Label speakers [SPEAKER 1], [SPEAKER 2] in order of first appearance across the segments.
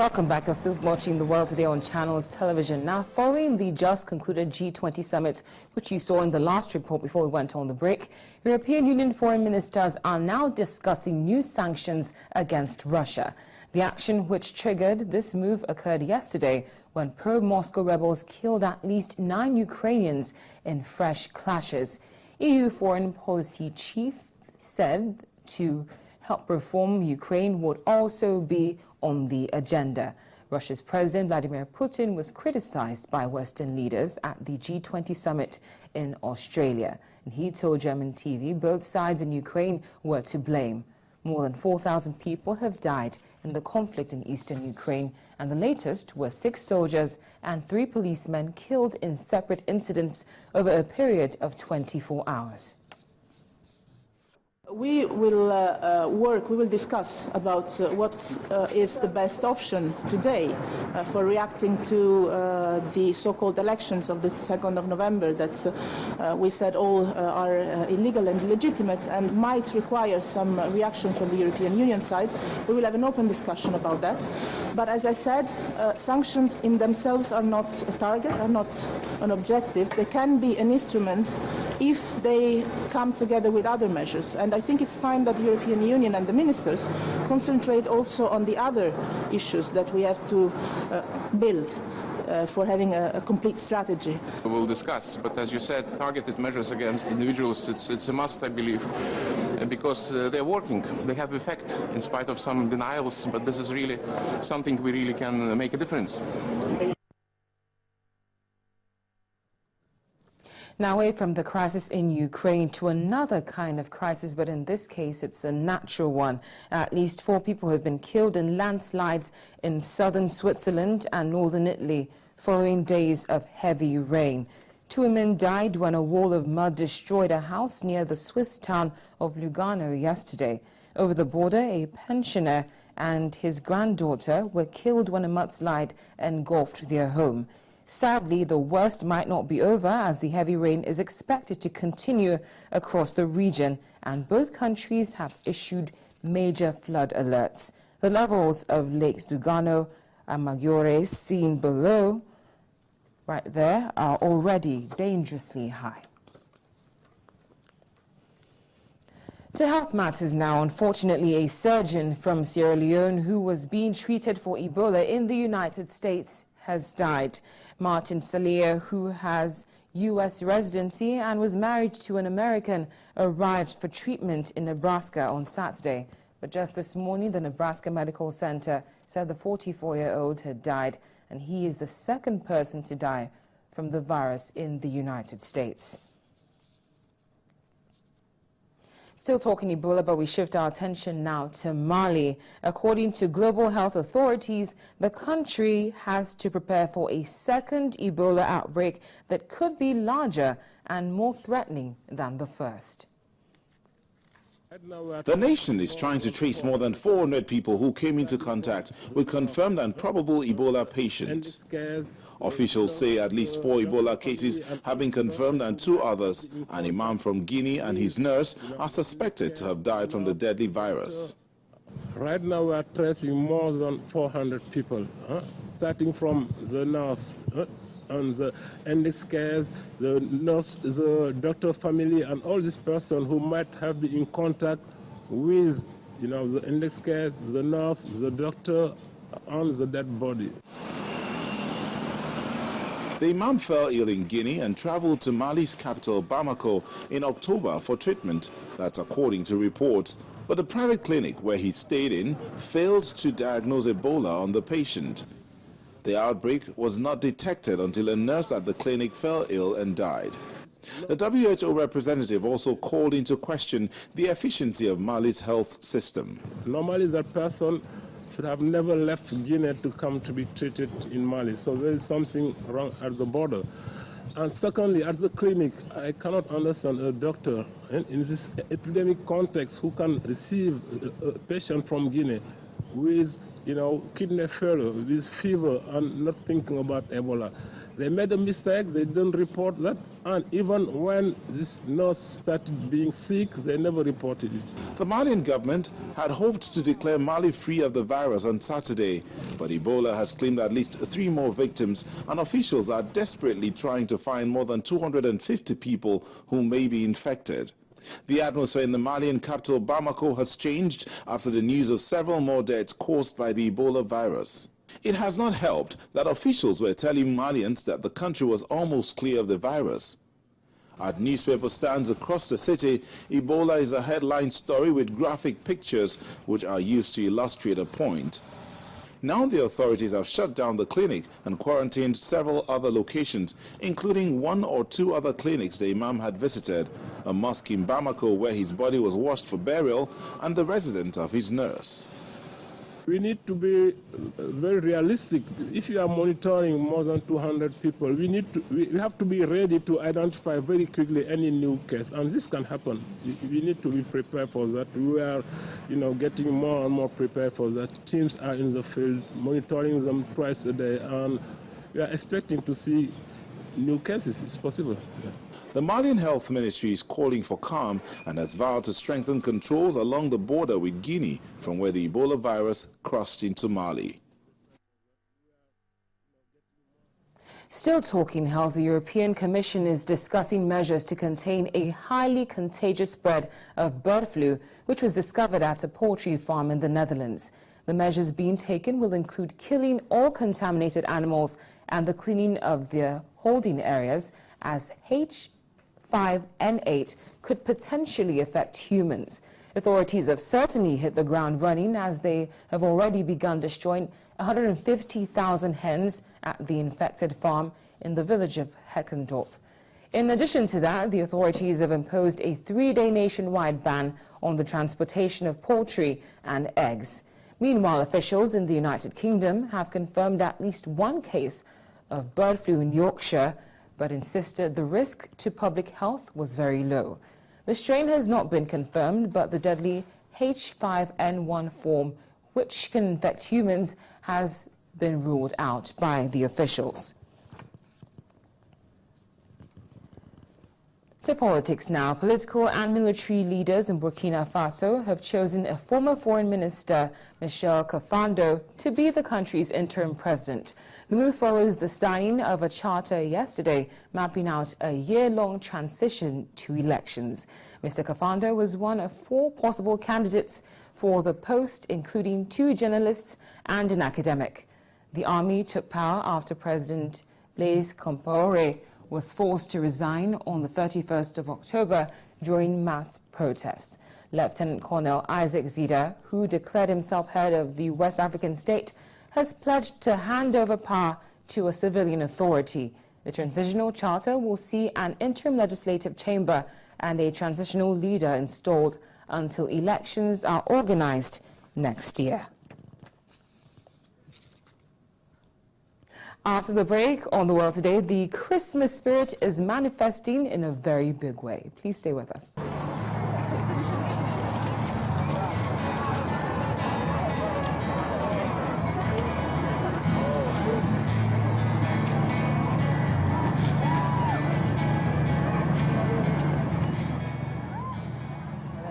[SPEAKER 1] Welcome back. You're still watching The World Today on Channels Television. Now, following the just concluded G20 summit, which you saw in the last report before we went on the break, European Union foreign ministers are now discussing new sanctions against Russia. The action which triggered this move occurred yesterday when pro-Moscow rebels killed at least 9 Ukrainians in fresh clashes. EU foreign policy chief said to help reform Ukraine would also be on the agenda. Russia's President Vladimir Putin was criticized by Western leaders at the G20 summit in Australia. And he told German TV both sides in Ukraine were to blame. More than 4,000 people have died in the conflict in eastern Ukraine, and the latest were 6 soldiers and 3 policemen killed in separate incidents over a period of 24 hours.
[SPEAKER 2] We will discuss about what is the best option today for reacting to the so-called elections of the 2nd of November that we said all are illegal and illegitimate and might require some reaction from the European Union side. We will have an open discussion about that. But as I said, sanctions in themselves are not a target, are not an objective. They can be an instrument if they come together with other measures. And I think it's time that the European Union and the ministers concentrate also on the other issues that we have to build for having a complete strategy.
[SPEAKER 3] We'll discuss, but as you said, targeted measures against individuals, it's a must, I believe, because they're working, they have effect in spite of some denials, but this is really something we really can make a difference.
[SPEAKER 1] Now away from the crisis in Ukraine to another kind of crisis, but in this case it's a natural one. At least 4 people have been killed in landslides in southern Switzerland and northern Italy following days of heavy rain. 2 women died when a wall of mud destroyed a house near the Swiss town of Lugano yesterday. Over the border, a pensioner and his granddaughter were killed when a mudslide engulfed their home. Sadly, the worst might not be over as the heavy rain is expected to continue across the region, and both countries have issued major flood alerts. The levels of Lakes Lugano and Maggiore seen below right there are already dangerously high. To health matters now, unfortunately, a surgeon from Sierra Leone who was being treated for Ebola in the United States has died. Martin Salia, who has U.S. residency and was married to an American, arrived for treatment in Nebraska on Saturday. But just this morning, the Nebraska Medical Center said the 44-year-old had died, and he is the second person to die from the virus in the United States. Still talking Ebola, but we shift our attention now to Mali. According to global health authorities, the country has to prepare for a second Ebola outbreak that could be larger and more threatening than the first.
[SPEAKER 4] The nation is trying to trace more than 400 people who came into contact with confirmed and probable Ebola patients. Officials say at least 4 Ebola cases have been confirmed and 2 others, an imam from Guinea and his nurse, are suspected to have died from the deadly virus.
[SPEAKER 5] Right now we are tracing more than 400 people, starting from the nurse, and in this case, the nurse, the doctor family, and all these persons who might have been in contact with, in this case, the nurse, the doctor, and the dead body.
[SPEAKER 4] The imam fell ill in Guinea and traveled to Mali's capital, Bamako, in October for treatment. That's according to reports. But the private clinic where he stayed in failed to diagnose Ebola on the patient. The outbreak was not detected until a nurse at the clinic fell ill and died. The WHO representative also called into question the efficiency of Mali's health system.
[SPEAKER 5] Normally that person should have never left Guinea to come to be treated in Mali. So there is something wrong at the border. And secondly, at the clinic, I cannot understand a doctor in this epidemic context who can receive a patient from Guinea with, kidney failure, with fever, and not thinking about Ebola. They made a mistake, they didn't report that, and even when this nurse started being sick, they never reported it.
[SPEAKER 4] The Malian government had hoped to declare Mali free of the virus on Saturday, but Ebola has claimed at least 3 more victims, and officials are desperately trying to find more than 250 people who may be infected. The atmosphere in the Malian capital Bamako has changed after the news of several more deaths caused by the Ebola virus. It has not helped that officials were telling Malians that the country was almost clear of the virus. At newspaper stands across the city, Ebola is a headline story with graphic pictures which are used to illustrate a point. Now the authorities have shut down the clinic and quarantined several other locations, including 1 or 2 other clinics the imam had visited, a mosque in Bamako where his body was washed for burial, and the residence of his nurse.
[SPEAKER 5] We need to be very realistic. If you are monitoring more than 200 people, we have to be ready to identify very quickly any new case, and this can happen. We need to be prepared for that. We are, getting more and more prepared for that. Teams are in the field, monitoring them twice a day, and we are expecting to see new cases. It's possible. Yeah.
[SPEAKER 4] The Malian Health Ministry is calling for calm and has vowed to strengthen controls along the border with Guinea from where the Ebola virus crossed into Mali.
[SPEAKER 1] Still talking health, the European Commission is discussing measures to contain a highly contagious spread of bird flu, which was discovered at a poultry farm in the Netherlands. The measures being taken will include killing all contaminated animals and the cleaning of their holding areas, as H5N8 could potentially affect humans. Authorities have certainly hit the ground running, as they have already begun destroying 150,000 hens at the infected farm in the village of Heckendorf. In addition to that, the authorities have imposed a 3-day nationwide ban on the transportation of poultry and eggs. Meanwhile, officials in the United Kingdom have confirmed at least 1 case of bird flu in Yorkshire, but insisted the risk to public health was very low. The strain has not been confirmed, but the deadly H5N1 form, which can infect humans, has been ruled out by the officials. To politics now. Political and military leaders in Burkina Faso have chosen a former foreign minister, Michel Kafando, to be the country's interim president. The move follows the signing of a charter yesterday, mapping out a year-long transition to elections. Mr. Kafando was one of 4 possible candidates for the post, including 2 journalists and an academic. The army took power after President Blaise Compaoré was forced to resign on the 31st of October during mass protests. Lieutenant Colonel Isaac Zida, who declared himself head of the West African state, has pledged to hand over power to a civilian authority. The transitional charter will see an interim legislative chamber and a transitional leader installed until elections are organized next year. After the break, on The World Today, the Christmas spirit is manifesting in a very big way. Please stay with us.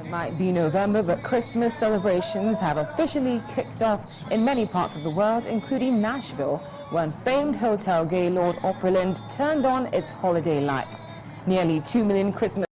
[SPEAKER 1] Might be November, but Christmas celebrations have officially kicked off in many parts of the world, including Nashville, when famed hotel Gaylord Opryland turned on its holiday lights. Nearly 2 million Christmas